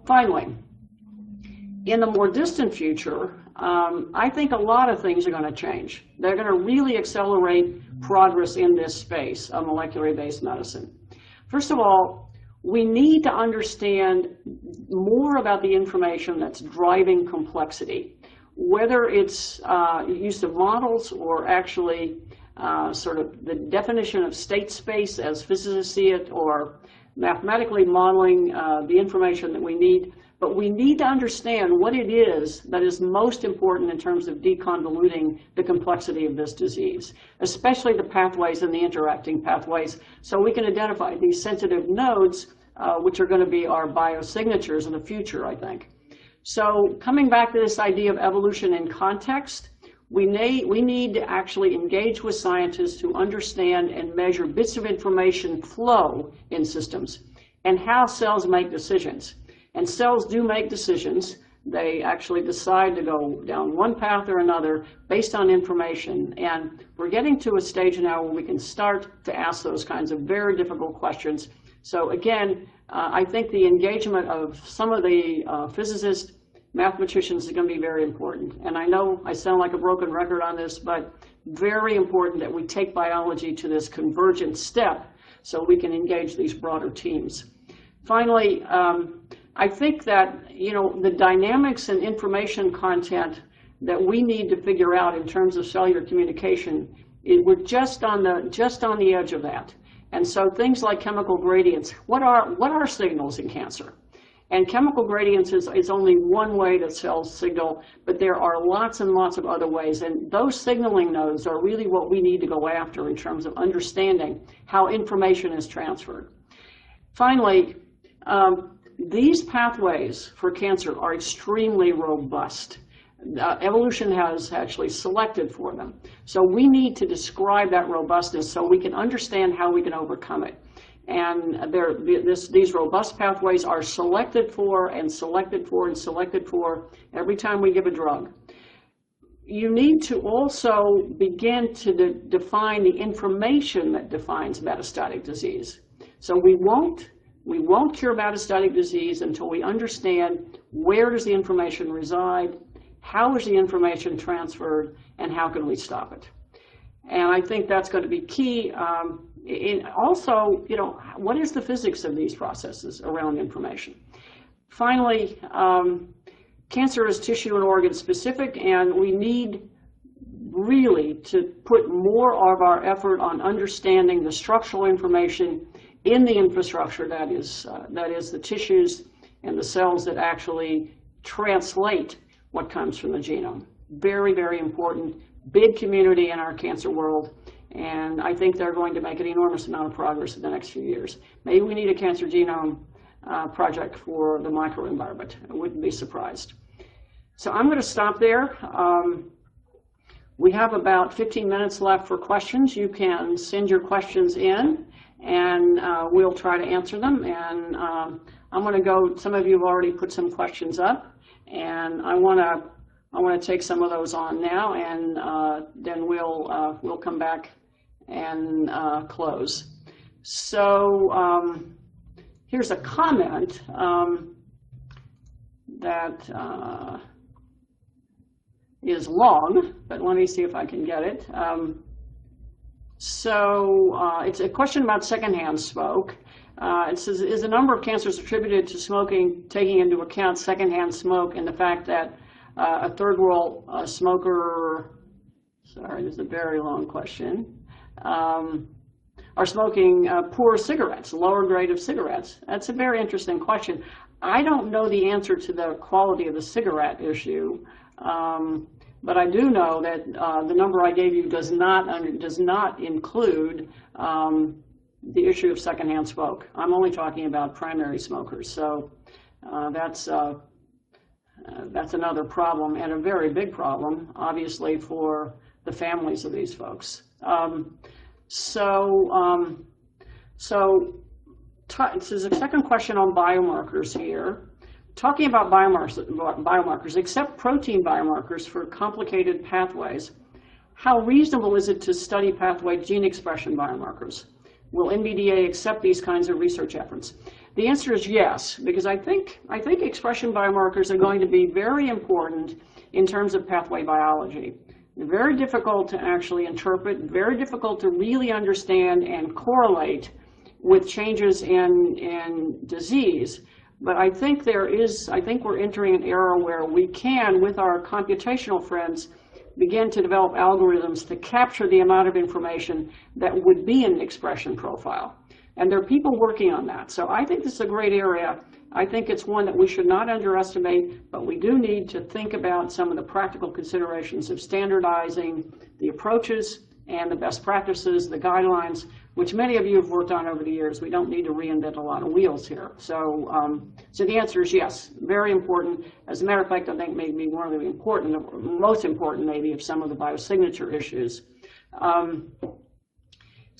[SPEAKER 1] Finally, in the more distant future, I think a lot of things are going to change. They're going to really accelerate progress in this space of molecularly based medicine. First of all, we need to understand more about the information that's driving complexity, whether it's use of models or actually sort of the definition of state space as physicists see it, or mathematically modeling the information that we need. But we need to understand what it is that is most important in terms of deconvoluting the complexity of this disease, especially the pathways and the interacting pathways, so we can identify these sensitive nodes, which are going to be our biosignatures in the future, I think. So coming back to this idea of evolution in context, we need to actually engage with scientists to understand and measure bits of information flow in systems and how cells make decisions. And cells do make decisions. They actually decide to go down one path or another based on information. And we're getting to a stage now where we can start to ask those kinds of very difficult questions. So again, I think the engagement of some of the physicists, mathematicians is going to be very important. And I know I sound like a broken record on this, but very important that we take biology to this convergent step so we can engage these broader teams. Finally, I think that the dynamics and information content that we need to figure out in terms of cellular communication, we're just on the edge of that. And so things like chemical gradients, what are signals in cancer? And chemical gradients is only one way that cells signal, but there are lots and lots of other ways. And those signaling nodes are really what we need to go after in terms of understanding how information is transferred. Finally, These pathways for cancer are extremely robust. Evolution has actually selected for them. So we need to describe that robustness so we can understand how we can overcome it. And these robust pathways are selected for and selected for and selected for every time we give a drug. You need to also begin to define the information that defines metastatic disease. So we won't cure metastatic disease until we understand where does the information reside, how is the information transferred, and how can we stop it. And I think that's going to be key. Also, what is the physics of these processes around information? Finally, cancer is tissue and organ specific, and we need really to put more of our effort on understanding the structural information in the infrastructure that is the tissues and the cells that actually translate what comes from the genome. Very, very important, big community in our cancer world, and I think they're going to make an enormous amount of progress in the next few years. Maybe we need a cancer genome project for the microenvironment. I wouldn't be surprised. So I'm going to stop there. We have about 15 minutes left for questions. You can send your questions in, and we'll try to answer them. And I'm going to go. Some of you have already put some questions up, and I want to take some of those on now, and then we'll come back and close. So here's a comment that is long, but let me see if I can get it. It's a question about secondhand smoke. It says, is the number of cancers attributed to smoking taking into account secondhand smoke and the fact that a third world smoker, sorry, this is a very long question, are smoking poor cigarettes, lower grade of cigarettes? That's a very interesting question. I don't know the answer to the quality of the cigarette issue, but I do know that the number I gave you does not include the issue of secondhand smoke. I'm only talking about primary smokers, so that's another problem, and a very big problem, obviously, for the families of these folks. There's a second question on biomarkers here. Talking about biomarkers, except protein biomarkers for complicated pathways, how reasonable is it to study pathway gene expression biomarkers? Will NBDA accept these kinds of research efforts? The answer is yes, because I think expression biomarkers are going to be very important in terms of pathway biology. They're very difficult to actually interpret, very difficult to really understand and correlate with changes in disease. But I think we're entering an era where we can, with our computational friends, begin to develop algorithms to capture the amount of information that would be in an expression profile. And there are people working on that. So I think this is a great area. I think it's one that we should not underestimate, but we do need to think about some of the practical considerations of standardizing the approaches and the best practices, the guidelines, which many of you have worked on over the years. We don't need to reinvent a lot of wheels here. So the answer is yes, very important. As a matter of fact, I think maybe one of the most important maybe of some of the biosignature issues.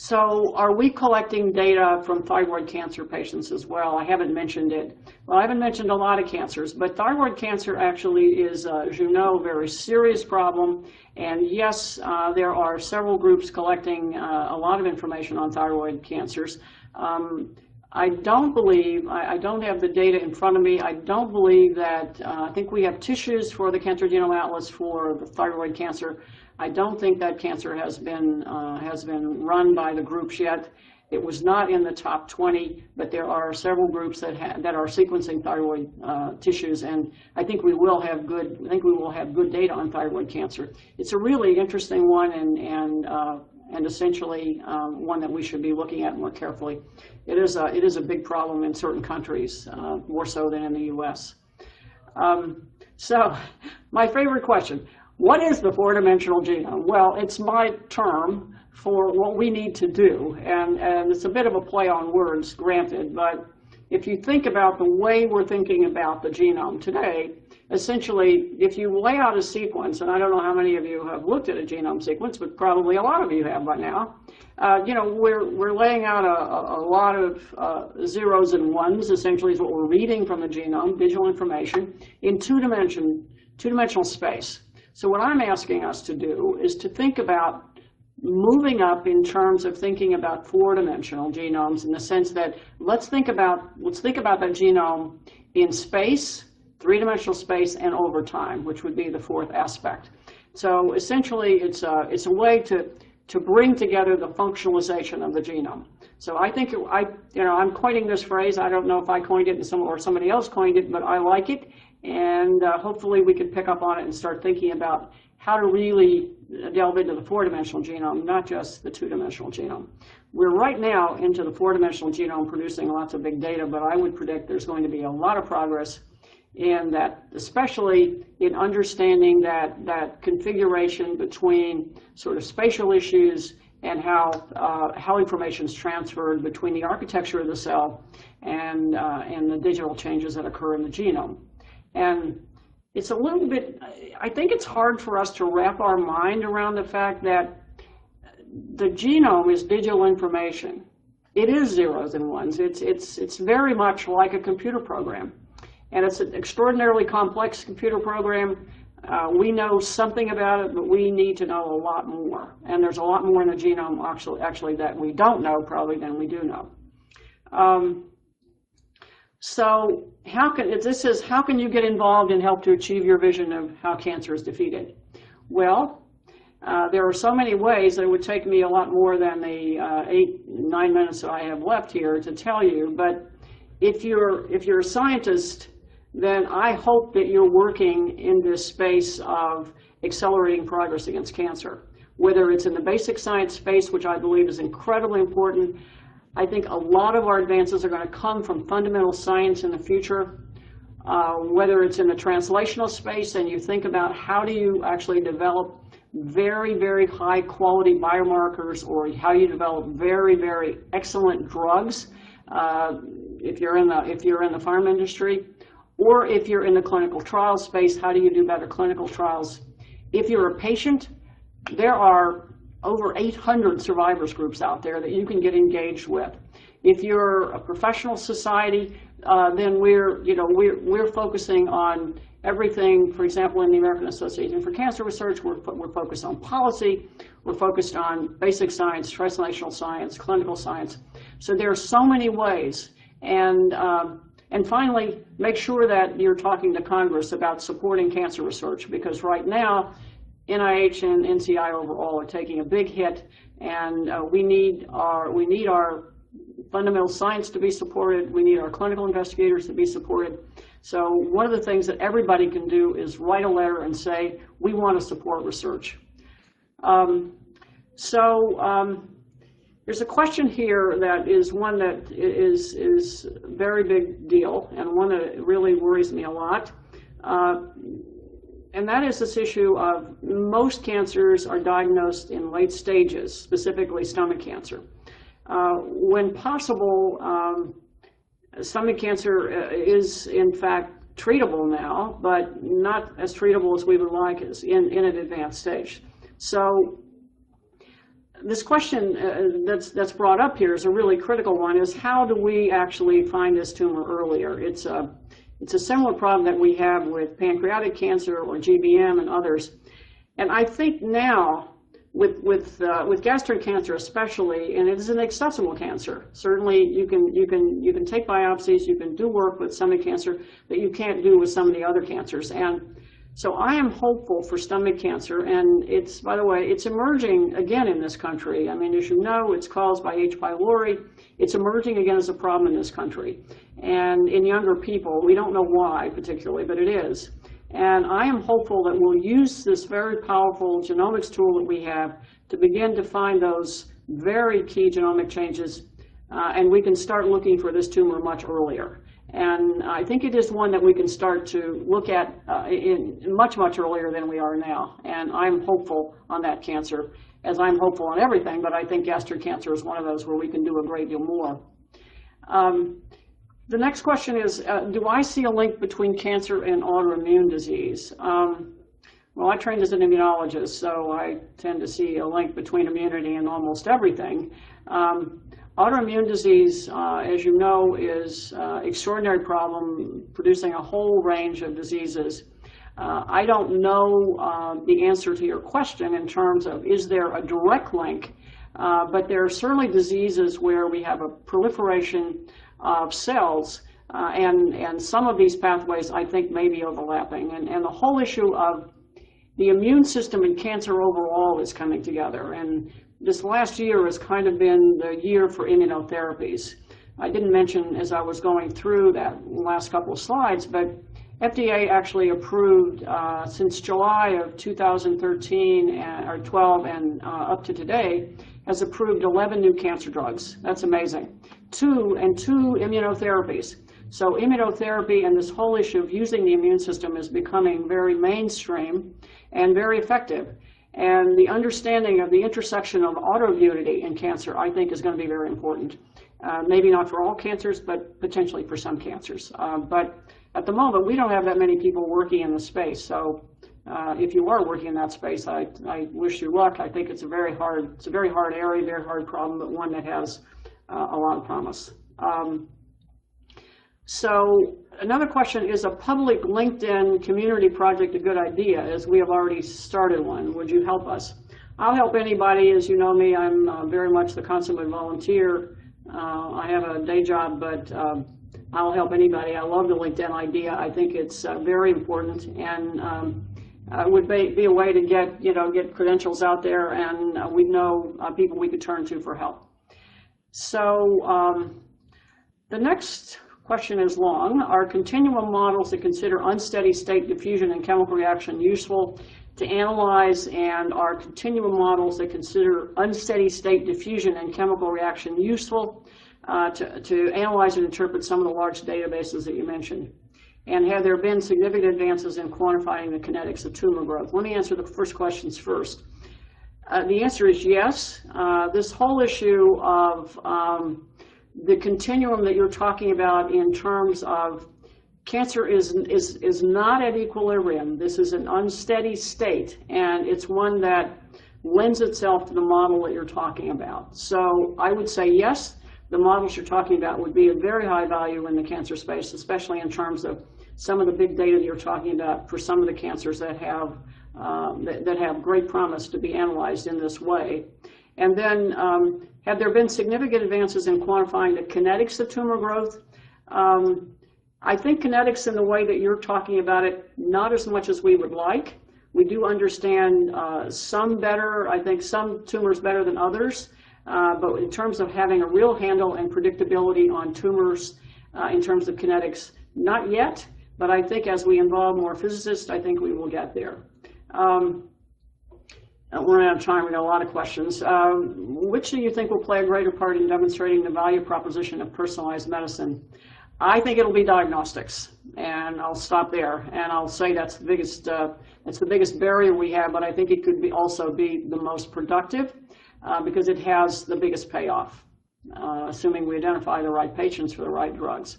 [SPEAKER 1] So are we collecting data from thyroid cancer patients as well? I haven't mentioned it. Well, I haven't mentioned a lot of cancers, but thyroid cancer actually is, as you know, a very serious problem. And yes, there are several groups collecting a lot of information on thyroid cancers. I don't believe, I don't have the data in front of me. I don't believe that, I think we have tissues for the Cancer Genome Atlas for the thyroid cancer. I don't think that cancer has been run by the groups yet. It was not in the top 20, but there are several groups that are sequencing thyroid tissues, and I think we will have good. I think we will have good data on thyroid cancer. It's a really interesting one, and essentially one that we should be looking at more carefully. It is a big problem in certain countries, more so than in the U.S. So, my favorite question. What is the four-dimensional genome? Well, it's my term for what we need to do, and it's a bit of a play on words, granted, but if you think about the way we're thinking about the genome today, essentially, if you lay out a sequence, and I don't know how many of you have looked at a genome sequence, but probably a lot of you have by now, we're laying out a lot of zeros and ones, essentially is what we're reading from the genome, digital information, in two-dimensional space. So what I'm asking us to do is to think about moving up in terms of thinking about four-dimensional genomes, in the sense that let's think about that genome in space, three-dimensional space, and over time, which would be the fourth aspect. So essentially, it's a way to bring together the functionalization of the genome. So I think I'm coining this phrase. I don't know if I coined it or somebody else coined it, but I like it, and hopefully we can pick up on it and start thinking about how to really delve into the four-dimensional genome, not just the two-dimensional genome. We're right now into the four-dimensional genome producing lots of big data, but I would predict there's going to be a lot of progress in that, especially in understanding that configuration between sort of spatial issues and how information is transferred between the architecture of the cell and the digital changes that occur in the genome. And it's a little bit, I think it's hard for us to wrap our mind around the fact that the genome is digital information. It is zeros and ones. It's very much like a computer program. And it's an extraordinarily complex computer program. We know something about it, but we need to know a lot more. And there's a lot more in the genome actually that we don't know probably than we do know. So how can you get involved and help to achieve your vision of how cancer is defeated? Well, there are so many ways that it would take me a lot more than the 8-9 minutes that I have left here to tell you. But if you're a scientist, then I hope that you're working in this space of accelerating progress against cancer. Whether it's in the basic science space, which I believe is incredibly important. I think a lot of our advances are going to come from fundamental science in the future. Whether it's in the translational space and you think about how do you actually develop very, very high quality biomarkers, or how you develop very, very excellent drugs if you're in the pharma industry, or if you're in the clinical trial space, how do you do better clinical trials? If you're a patient, there are over 800 survivors groups out there that you can get engaged with. If you're a professional society, then we're focusing on everything. For example, in the American Association for Cancer Research, we're focused on policy, we're focused on basic science, translational science, clinical science. So there are so many ways. And finally, make sure that you're talking to Congress about supporting cancer research, because right now, NIH and NCI overall are taking a big hit, and we need our fundamental science to be supported. We need our clinical investigators to be supported. So one of the things that everybody can do is write a letter and say, we want to support research. There's a question here that is one that is a very big deal, and one that really worries me a lot. And that is this issue of most cancers are diagnosed in late stages, specifically stomach cancer. When possible, stomach cancer is in fact treatable now, but not as treatable as we would like as in an advanced stage. So this question that's brought up here is a really critical one, is how do we actually find this tumor earlier? It's a similar problem that we have with pancreatic cancer or GBM and others. And I think now, with gastric cancer especially, and it is an accessible cancer. Certainly, you can take biopsies, you can do work with stomach cancer that you can't do with some of the other cancers. And so I am hopeful for stomach cancer, and it's, by the way, it's emerging again in this country. I mean, as you know, it's caused by H. pylori. It's emerging again as a problem in this country. And in younger people, we don't know why particularly, but it is. And I am hopeful that we'll use this very powerful genomics tool that we have to begin to find those very key genomic changes, and we can start looking for this tumor much earlier. And I think it is one that we can start to look at in much, much earlier than we are now. And I'm hopeful on that cancer, as I'm hopeful on everything, but I think gastric cancer is one of those where we can do a great deal more. The next question is, do I see a link between cancer and autoimmune disease? Well, I trained as an immunologist, so I tend to see a link between immunity and almost everything. Autoimmune disease, as you know, is an extraordinary problem, producing a whole range of diseases. I don't know the answer to your question in terms of is there a direct link, but there are certainly diseases where we have a proliferation of cells, and some of these pathways I think may be overlapping. And the whole issue of the immune system and cancer overall is coming together. And this last year has kind of been the year for immunotherapies. I didn't mention as I was going through that last couple of slides, but FDA actually approved since July of 2013 or 12 and up to today has approved 11 new cancer drugs. That's amazing. Two immunotherapies. So immunotherapy and this whole issue of using the immune system is becoming very mainstream and very effective. And the understanding of the intersection of autoimmunity and cancer, I think, is going to be very important. Maybe not for all cancers, but potentially for some cancers. But at the moment, we don't have that many people working in the space. So if you are working in that space, I wish you luck. I think it's a very hard area, very hard problem, but one that has a lot of promise. So another question, is a public LinkedIn community project a good idea, as we have already started one? Would you help us? I'll help anybody. As you know me, I'm very much the consummate volunteer. I have a day job, but I'll help anybody. I love the LinkedIn idea. I think it's very important, and it would be a way to get credentials out there, and we'd know people we could turn to for help. So the next question is long. Are continuum models that consider unsteady state diffusion and chemical reaction useful to analyze, and are continuum models that consider unsteady state diffusion and chemical reaction useful to analyze and interpret some of the large databases that you mentioned? And have there been significant advances in quantifying the kinetics of tumor growth? Let me answer the first questions first. The answer is yes. This whole issue of the continuum that you're talking about in terms of cancer is not at equilibrium. This is an unsteady state, and it's one that lends itself to the model that you're talking about. So I would say yes, the models you're talking about would be of very high value in the cancer space, especially in terms of some of the big data that you're talking about for some of the cancers that have great promise to be analyzed in this way. And then, have there been significant advances in quantifying the kinetics of tumor growth? I think kinetics in the way that you're talking about it, not as much as we would like. We do understand some better, I think some tumors better than others, but in terms of having a real handle and predictability on tumors in terms of kinetics, not yet, but I think as we involve more physicists, I think we will get there. We're out of time, we got a lot of questions. Which do you think will play a greater part in demonstrating the value proposition of personalized medicine? I think it'll be diagnostics, and I'll stop there. And I'll say that's the biggest barrier we have, but I think it could also be the most productive because it has the biggest payoff, assuming we identify the right patients for the right drugs.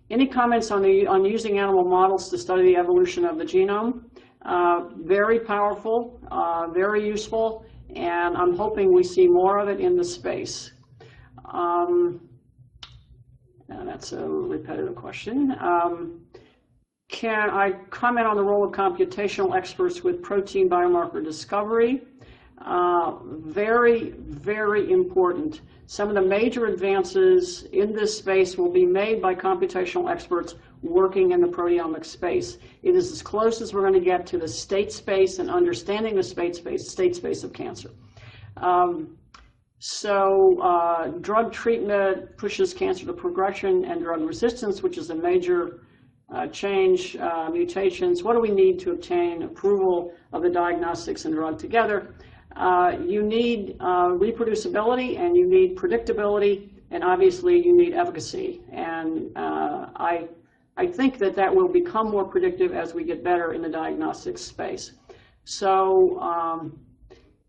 [SPEAKER 1] Any comments on using animal models to study the evolution of the genome? Very powerful, very useful, and I'm hoping we see more of it in the space. And that's a repetitive question. Can I comment on the role of computational experts with protein biomarker discovery? Very, very important. Some of the major advances in this space will be made by computational experts working in the proteomic space. It is as close as we're going to get to the state space and understanding the state space of cancer. Drug treatment pushes cancer to progression and drug resistance, which is a major change, mutations. What do we need to obtain approval of the diagnostics and drug together? You need reproducibility, and you need predictability, and obviously you need efficacy. And I think that will become more predictive as we get better in the diagnostics space. So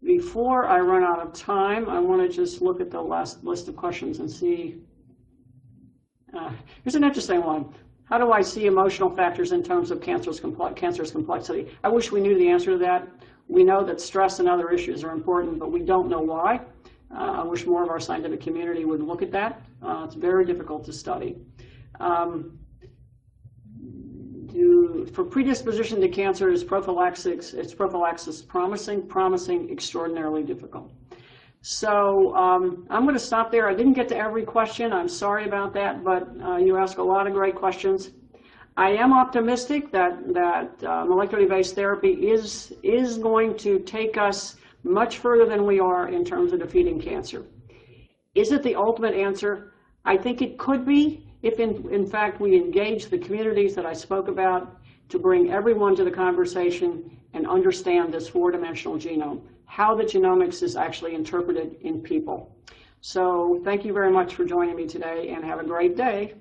[SPEAKER 1] before I run out of time, I want to just look at the last list of questions and see. Here's an interesting one. How do I see emotional factors in terms of cancer's complexity? I wish we knew the answer to that. We know that stress and other issues are important, but we don't know why. I wish more of our scientific community would look at that. It's very difficult to study. For predisposition to cancer, is prophylaxis promising, extraordinarily difficult. So I'm going to stop there. I didn't get to every question. I'm sorry about that, but you ask a lot of great questions. I am optimistic that molecularly based therapy is going to take us much further than we are in terms of defeating cancer. Is it the ultimate answer? I think it could be if in fact we engage the communities that I spoke about to bring everyone to the conversation and understand this four-dimensional genome, how the genomics is actually interpreted in people. So thank you very much for joining me today, and have a great day.